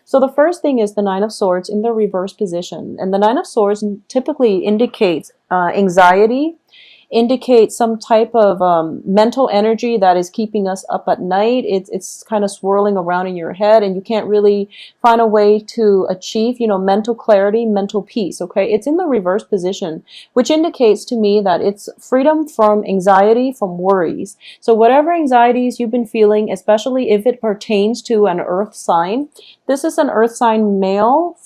So the first thing is the Nine of Swords in the reverse position. And the Nine of Swords typically indicates anxiety, indicate some type of mental energy that is keeping us up at night. It's kind of swirling around in your head, and you can't really find a way to achieve, mental clarity, mental peace. Okay, it's in the reverse position, which indicates to me that it's freedom from anxiety, from worries. So whatever anxieties you've been feeling, especially if it pertains to an earth sign, this is an earth sign male.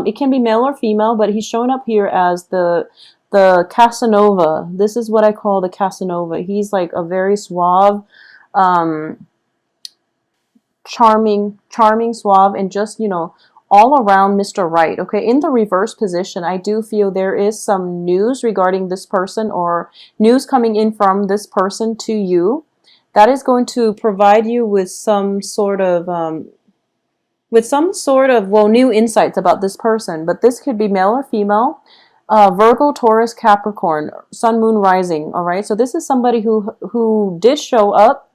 It can be male or female, but he's showing up here as the Casanova. This is what I call the Casanova. He's like a very suave, charming, suave, and just, all around Mr. Right. Okay, in the reverse position, I do feel there is some news regarding this person, or news coming in from this person to you that is going to provide you with some sort of new insights about this person. But this could be male or female. Virgo, Taurus, Capricorn, Sun, Moon, Rising. All right. So this is somebody who did show up,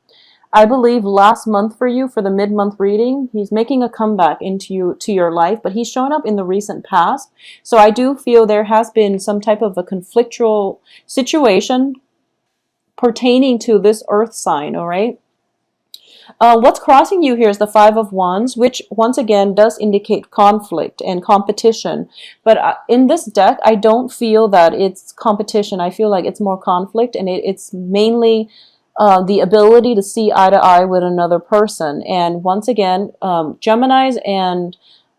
I believe, last month for you for the mid-month reading. He's making a comeback to your life, but he's shown up in the recent past. So I do feel there has been some type of a conflictual situation pertaining to this earth sign. All right. What's crossing you here is the Five of Wands, which once again does indicate conflict and competition. But in this deck, I don't feel that it's competition. I feel like it's more conflict, and it's mainly the ability to see eye to eye with another person. And once again, Gemini,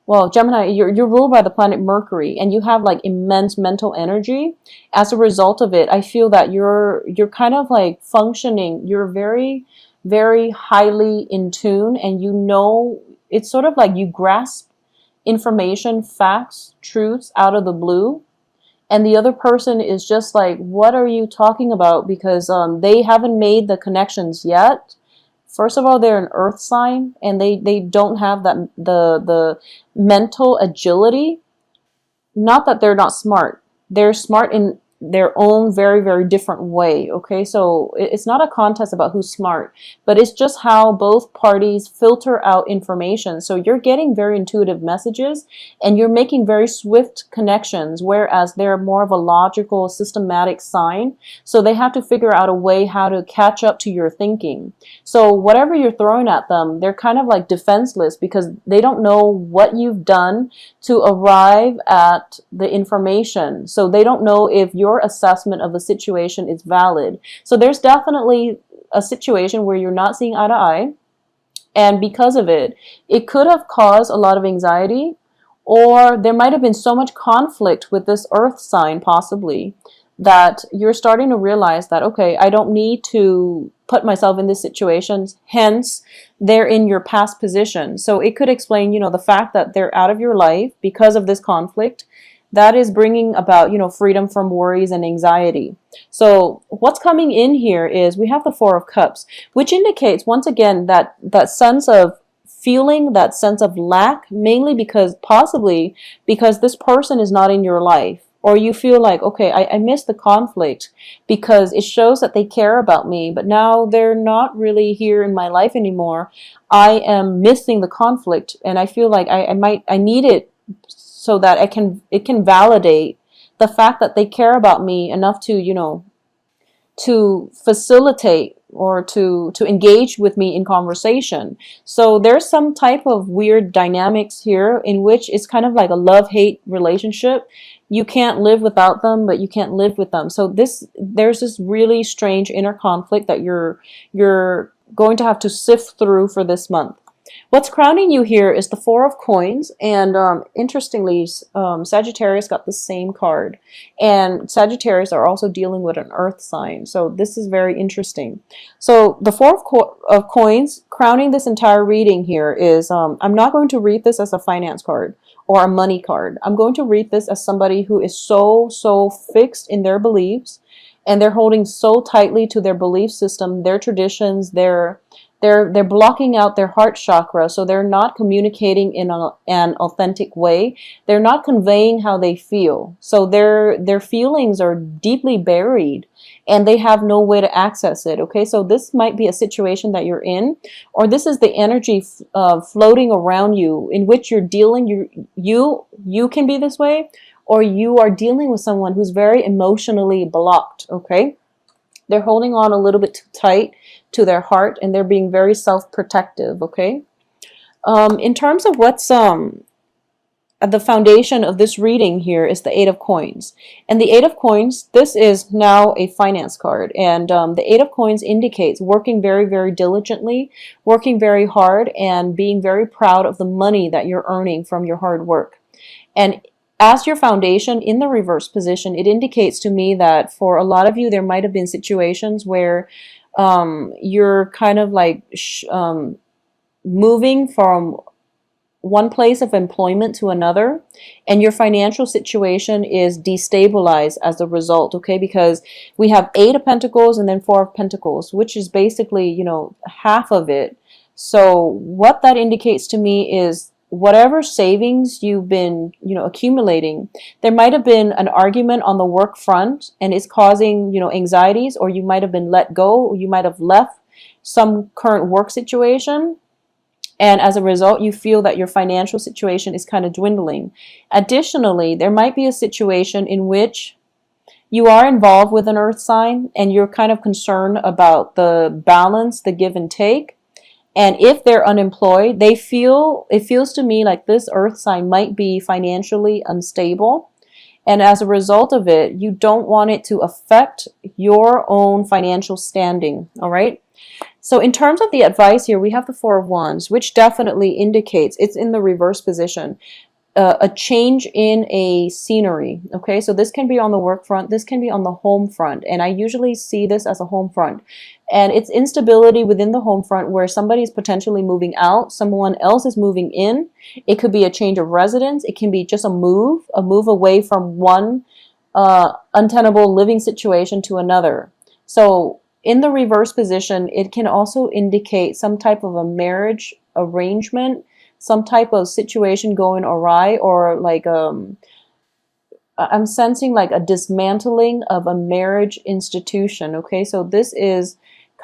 you're ruled by the planet Mercury, and you have like immense mental energy. As a result of it, I feel that you're kind of like functioning. You're very, very highly in tune, and it's sort of like you grasp information, facts, truths out of the blue, and the other person is just like, what are you talking about? Because they haven't made the connections yet. First of all, they're an earth sign, and they don't have that the mental agility. Not that they're not smart. They're smart in their own very, very different way. Okay, so it's not a contest about who's smart, but it's just how both parties filter out information. So you're getting very intuitive messages, and you're making very swift connections, whereas they're more of a logical, systematic sign. So they have to figure out a way how to catch up to your thinking. So whatever you're throwing at them, they're kind of like defenseless, because they don't know what you've done to arrive at the information. So they don't know if your assessment of the situation is valid. So there's definitely a situation where you're not seeing eye to eye, and because of it, it could have caused a lot of anxiety, or there might have been so much conflict with this earth sign possibly that you're starting to realize that, okay, I don't need to put myself in this situation, hence they're in your past position. So it could explain, the fact that they're out of your life because of this conflict. That is bringing about, freedom from worries and anxiety. So what's coming in here is we have the Four of Cups, which indicates, once again, that sense of feeling, that sense of lack, mainly possibly because this person is not in your life. Or you feel like, okay, I miss the conflict because it shows that they care about me, but now they're not really here in my life anymore. I am missing the conflict, and I feel like I need it so that it can validate the fact that they care about me enough to, to facilitate or to engage with me in conversation. So there's some type of weird dynamics here in which it's kind of like a love-hate relationship. You can't live without them, but you can't live with them. So there's this really strange inner conflict that you're going to have to sift through for this month. What's crowning you here is the Four of Coins, and interestingly, Sagittarius got the same card, and Sagittarius are also dealing with an earth sign, so this is very interesting. So the Four of Coins crowning this entire reading here is, I'm not going to read this as a finance card or a money card. I'm going to read this as somebody who is so fixed in their beliefs, and they're holding so tightly to their belief system, their traditions, their They're blocking out their heart chakra, so they're not communicating in an authentic way. They're not conveying how they feel. So their feelings are deeply buried and they have no way to access it. Okay, so this might be a situation that you're in, or this is the energy floating around you in which you're dealing. You can be this way, or you are dealing with someone who's very emotionally blocked. Okay, they're holding on a little bit too tight to their heart and they're being very self-protective. Okay, in terms of what's the foundation of this reading here is the Eight of Coins. And the Eight of Coins, this is now a finance card. And the Eight of Coins indicates working very, very diligently, working very hard, and being very proud of the money that you're earning from your hard work. And as your foundation in the reverse position, it indicates to me that for a lot of you, there might have been situations where you're kind of like moving from one place of employment to another, and your financial situation is destabilized as a result. Okay, because we have Eight of Pentacles and then Four of Pentacles, which is basically, you know, half of it. So what that indicates to me is whatever savings you've been, you know, accumulating, there might have been an argument on the work front and it's causing, you know, anxieties, or you might have been let go, or you might have left some current work situation. And as a result, you feel that your financial situation is kind of dwindling. Additionally, there might be a situation in which you are involved with an earth sign and you're kind of concerned about the balance, the give and take. And if they're unemployed, it feels to me like this earth sign might be financially unstable. And as a result of it, you don't want it to affect your own financial standing. All right. So in terms of the advice here, we have the Four of Wands, which definitely indicates it's in the reverse position, a change in a scenery. Okay, so this can be on the work front, this can be on the home front, and I usually see this as a home front. And it's instability within the home front where somebody is potentially moving out, someone else is moving in. It could be a change of residence. It can be just a move away from one untenable living situation to another. So in the reverse position, it can also indicate some type of a marriage arrangement, some type of situation going awry, or like I'm sensing like a dismantling of a marriage institution. Okay, so this is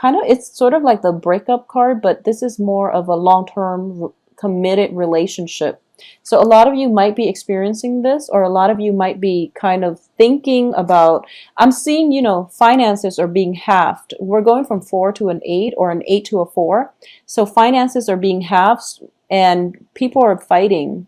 it's sort of like the breakup card, but this is more of a long-term committed relationship. So a lot of you might be experiencing this, or a lot of you might be kind of thinking about, I'm seeing, you know, finances are being halved. We're going from 4 to an 8, or an 8 to a 4. So finances are being halved and people are fighting.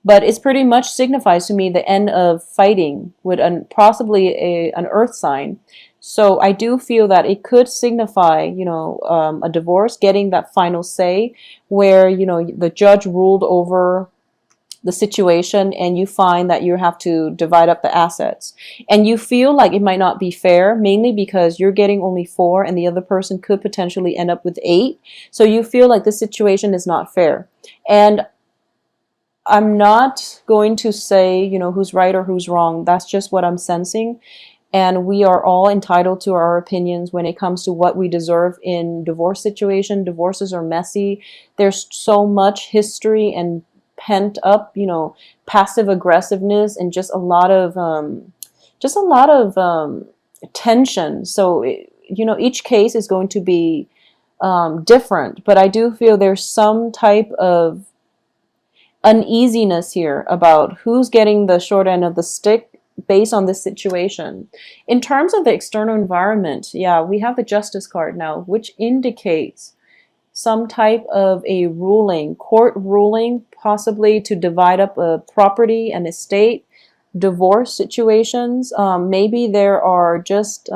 But it's pretty much signifies to me the end of fighting with possibly an earth sign. So I do feel that it could signify, you know, a divorce, getting that final say where, you know, the judge ruled over the situation and you find that you have to divide up the assets. And you feel like it might not be fair, mainly because you're getting only 4 and the other person could potentially end up with 8. So you feel like this situation is not fair. And I'm not going to say, you know, who's right or who's wrong. That's just what I'm sensing. And we are all entitled to our opinions when it comes to what we deserve in divorce situation. Divorces are messy. There's so much history and pent up, you know, passive aggressiveness and just a lot of tension. So, you know, each case is going to be different. But I do feel there's some type of uneasiness here about who's getting the short end of the stick based on this situation. In terms of the external environment, yeah, we have the Justice card now, which indicates some type of a ruling, court ruling, possibly to divide up a property and estate, divorce situations. Maybe there are just,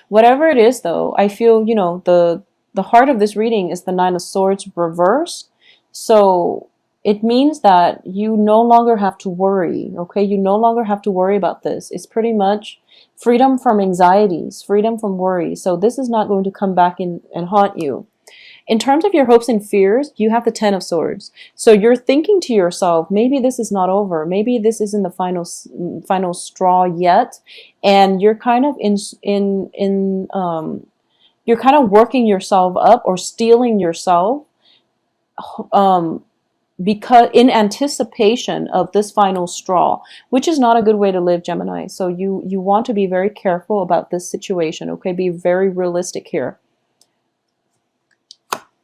whatever it is though, I feel, you know, the heart of this reading is the Nine of Swords reversed. So it means that you no longer have to worry, okay? You no longer have to worry about this. It's pretty much freedom from anxieties, freedom from worry. So this is not going to come back and haunt you. In terms of your hopes and fears, you have the Ten of Swords. So you're thinking to yourself, maybe this is not over. Maybe this isn't the final straw yet. And you're kind of you're kind of working yourself up or stealing yourself, um, because in anticipation of this final straw, which is not a good way to live, Gemini. So you want to be very careful about this situation, okay? Be very realistic here.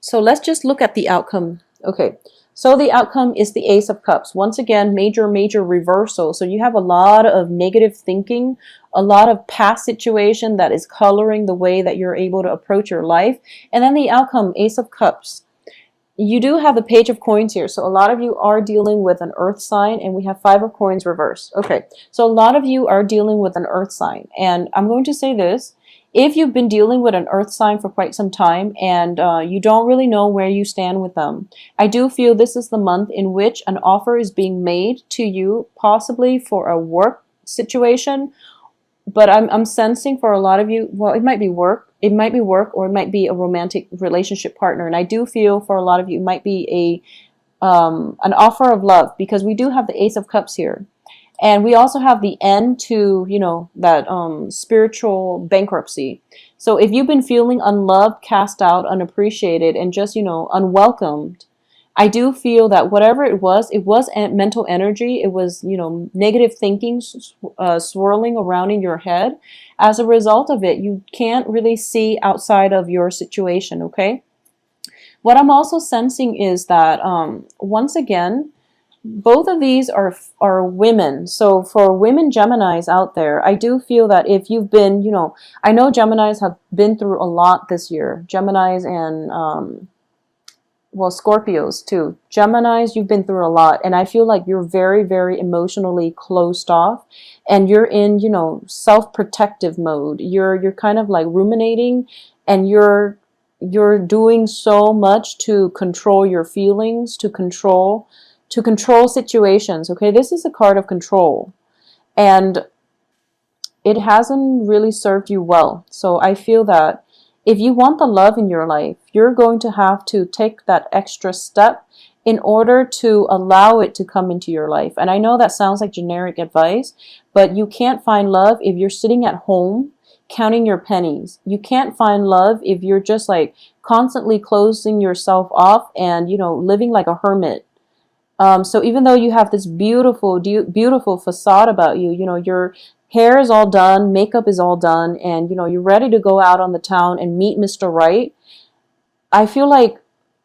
So let's just look at the outcome. Okay, so the outcome is the Ace of Cups. Once again, major reversal. So you have a lot of negative thinking, a lot of past situation that is coloring the way that you're able to approach your life. And then the outcome, Ace of Cups. You do have the Page of Coins here. So a lot of you are dealing with an earth sign, and we have Five of Coins reversed. Okay, so a lot of you are dealing with an earth sign. And I'm going to say this. If you've been dealing with an earth sign for quite some time and you don't really know where you stand with them, I do feel this is the month in which an offer is being made to you, possibly for a work situation. But I'm sensing for a lot of you, well, it might be work. It might be work, or it might be a romantic relationship partner. And I do feel for a lot of you, it might be an offer of love, because we do have the Ace of Cups here. And we also have the end to, you know, that spiritual bankruptcy. So if you've been feeling unloved, cast out, unappreciated, and just, you know, unwelcomed, I do feel that whatever it was mental energy. It was, you know, negative thinking swirling around in your head. As a result of it, you can't really see outside of your situation, okay? What I'm also sensing is that, once again, both of these are women. So for women Geminis out there, I do feel that if you've been, you know, I know Geminis have been through a lot this year. Geminis and well, Scorpios too. Geminis, you've been through a lot, and I feel like you're very emotionally closed off, and you're in, you know, self-protective mode. You're kind of like ruminating, and you're doing so much to control your feelings, to control situations. Okay, this is a card of control, and it hasn't really served you well. So I feel that if you want the love in your life, you're going to have to take that extra step in order to allow it to come into your life. And I know that sounds like generic advice, but you can't find love if you're sitting at home counting your pennies. You can't find love if you're just like constantly closing yourself off and, you know, living like a hermit. So even though you have this beautiful facade about you, you know, your hair is all done, makeup is all done, and, you know, you're ready to go out on the town and meet Mr. Right, I feel like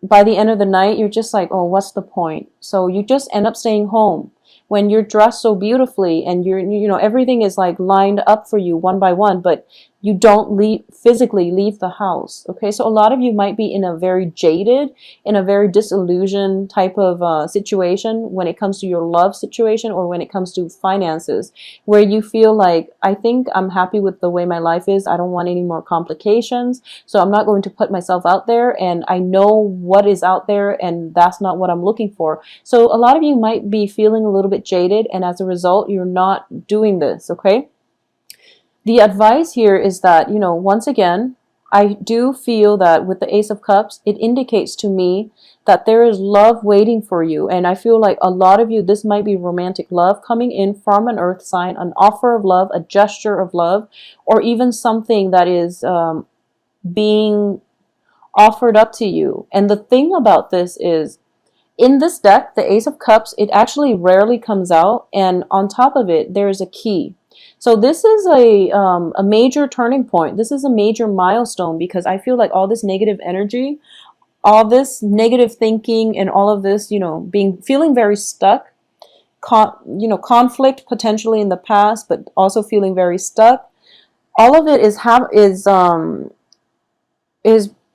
by the end of the night, you're just like, oh, what's the point? So you just end up staying home when you're dressed so beautifully and you know, everything is like lined up for you one by one, but you don't physically leave the house. Okay, so a lot of you might be in a very jaded, in a very disillusioned type of situation when it comes to your love situation, or when it comes to finances, where you feel like, I think I'm happy with the way my life is. I don't want any more complications, so I'm not going to put myself out there, and I know what is out there, and that's not what I'm looking for. So a lot of you might be feeling a little bit jaded, and as a result, you're not doing this, okay? The advice here is that, you know, once again, I do feel that with the Ace of Cups, it indicates to me that there is love waiting for you. And I feel like a lot of you, this might be romantic love coming in from an earth sign, an offer of love, a gesture of love, or even something that is being offered up to you. And the thing about this is, in this deck, the Ace of Cups, it actually rarely comes out. And on top of it, there is a key. So this is a major turning point. This is a major milestone, because I feel like all this negative energy, all this negative thinking, and all of this, you know, feeling very stuck, you know, conflict potentially in the past, but also feeling very stuck. All of it is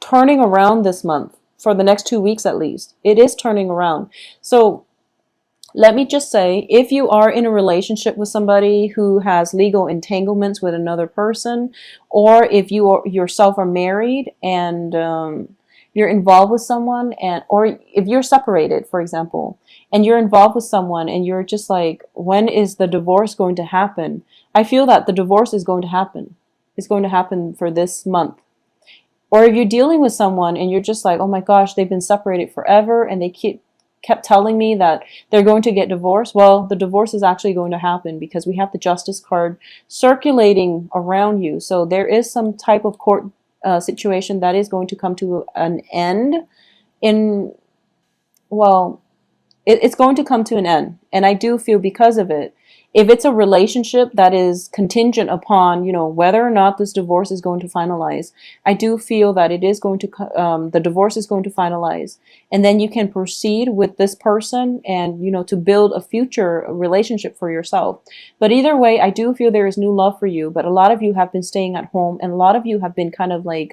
turning around this month, for the next 2 weeks at least. It is turning around. So let me just say, if you are in a relationship with somebody who has legal entanglements with another person, or if you yourself are married and you're involved with someone, or if you're separated, for example, and you're involved with someone and you're just like, when is the divorce going to happen? I feel that the divorce is going to happen. It's going to happen for this month. Or if you're dealing with someone and you're just like, oh my gosh, they've been separated forever and they kept telling me that they're going to get divorced. Well, the divorce is actually going to happen, because we have the Justice card circulating around you. So there is some type of court situation that is going to come to an end in, well, it's going to come to an end. And I do feel because of it, if it's a relationship that is contingent upon, whether or not this divorce is going to finalize, I do feel that it is going to, the divorce is going to finalize. And then you can proceed with this person and, to build a future relationship for yourself. But either way, I do feel there is new love for you. But a lot of you have been staying at home, and a lot of you have been kind of like,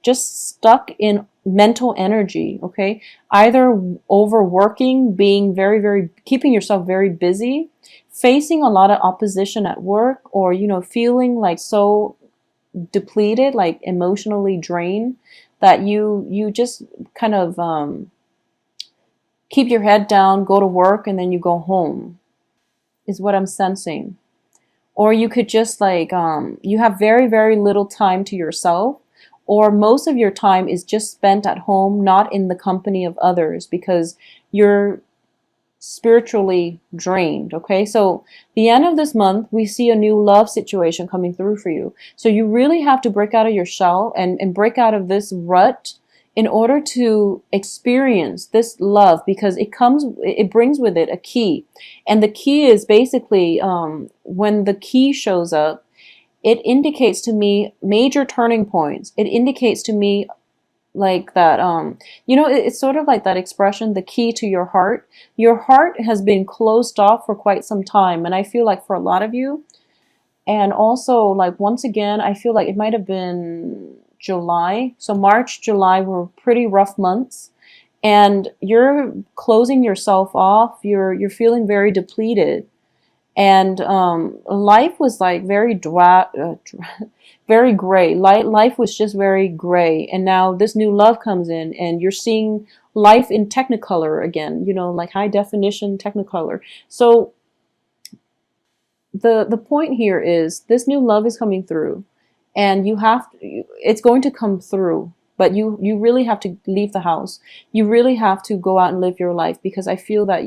just stuck in mental energy, okay? Either overworking, being very, very, keeping yourself very busy, facing a lot of opposition at work, or, feeling like so depleted, like emotionally drained, that you just kind of keep your head down, go to work, and then you go home, is what I'm sensing. Or you could just like, you have very, very little time to yourself, or most of your time is just spent at home, not in the company of others, because you're spiritually drained. Okay, so the end of this month, we see a new love situation coming through for you. So you really have to break out of your shell and break out of this rut in order to experience this love, because it brings with it a key. And the key is basically, when the key shows up, it indicates to me major turning points. It indicates to me like that, it's sort of like that expression, the key to your heart. Your heart has been closed off for quite some time. And I feel like for a lot of you, and also like once again, I feel like it might have been July. So March, July were pretty rough months. And you're closing yourself off. You're feeling very depleted. And life was like very very gray. Life was just very gray. And now this new love comes in, and you're seeing life in Technicolor again. Like high definition Technicolor. So the point here is this new love is coming through, and it's going to come through. But you really have to leave the house. You really have to go out and live your life, because I feel that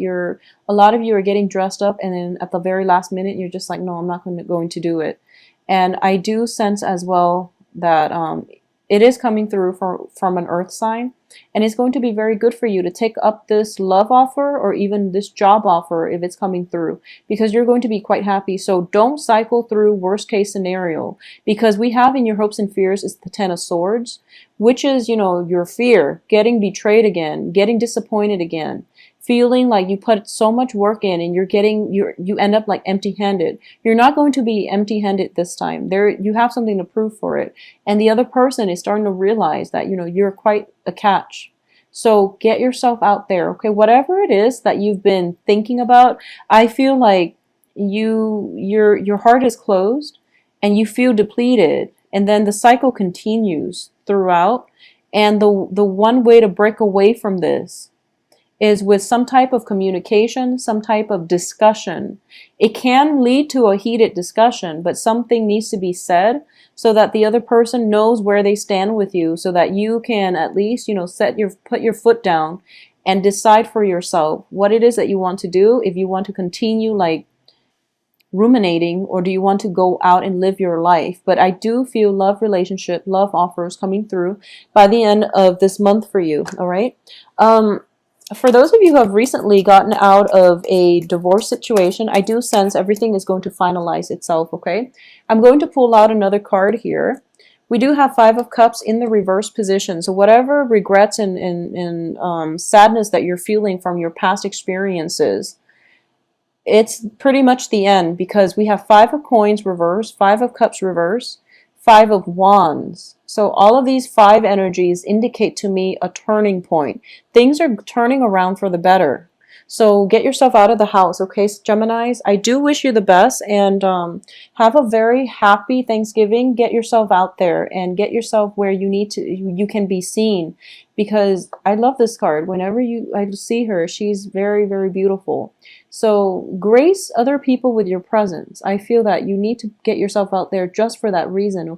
a lot of you are getting dressed up, and then at the very last minute, you're just like, no, I'm not going to do it. And I do sense as well that it is coming through from an earth sign, and it's going to be very good for you to take up this love offer, or even this job offer if it's coming through, because you're going to be quite happy. So don't cycle through worst case scenario, because we have in your hopes and fears is the Ten of Swords, which is, your fear, getting betrayed again, getting disappointed again, feeling like you put so much work in and you end up like empty-handed. You're not going to be empty-handed this time. You have something to prove for it. And the other person is starting to realize that, you're quite a catch. So get yourself out there, okay? Whatever it is that you've been thinking about, I feel like your heart is closed and you feel depleted, and then the cycle continues throughout. And the one way to break away from this is with some type of communication, some type of discussion. It can lead to a heated discussion, but something needs to be said so that the other person knows where they stand with you, so that you can at least, put your foot down and decide for yourself what it is that you want to do. If you want to continue like ruminating, or do you want to go out and live your life? But I do feel love relationship, love offers coming through by the end of this month for you. All right. For those of you who have recently gotten out of a divorce situation, I do sense everything is going to finalize itself, okay? I'm going to pull out another card here. We do have Five of Cups in the reverse position. So whatever regrets and sadness that you're feeling from your past experiences, it's pretty much the end, because we have Five of Coins reverse, Five of Cups reverse, Five of Wands. So all of these five energies indicate to me a turning point. Things are turning around for the better. So get yourself out of the house, okay, Geminis? I do wish you the best, and have a very happy Thanksgiving. Get yourself out there and get yourself where you can be seen, because I love this card. Whenever I see her, she's very, very beautiful. So grace other people with your presence. I feel that you need to get yourself out there just for that reason, okay?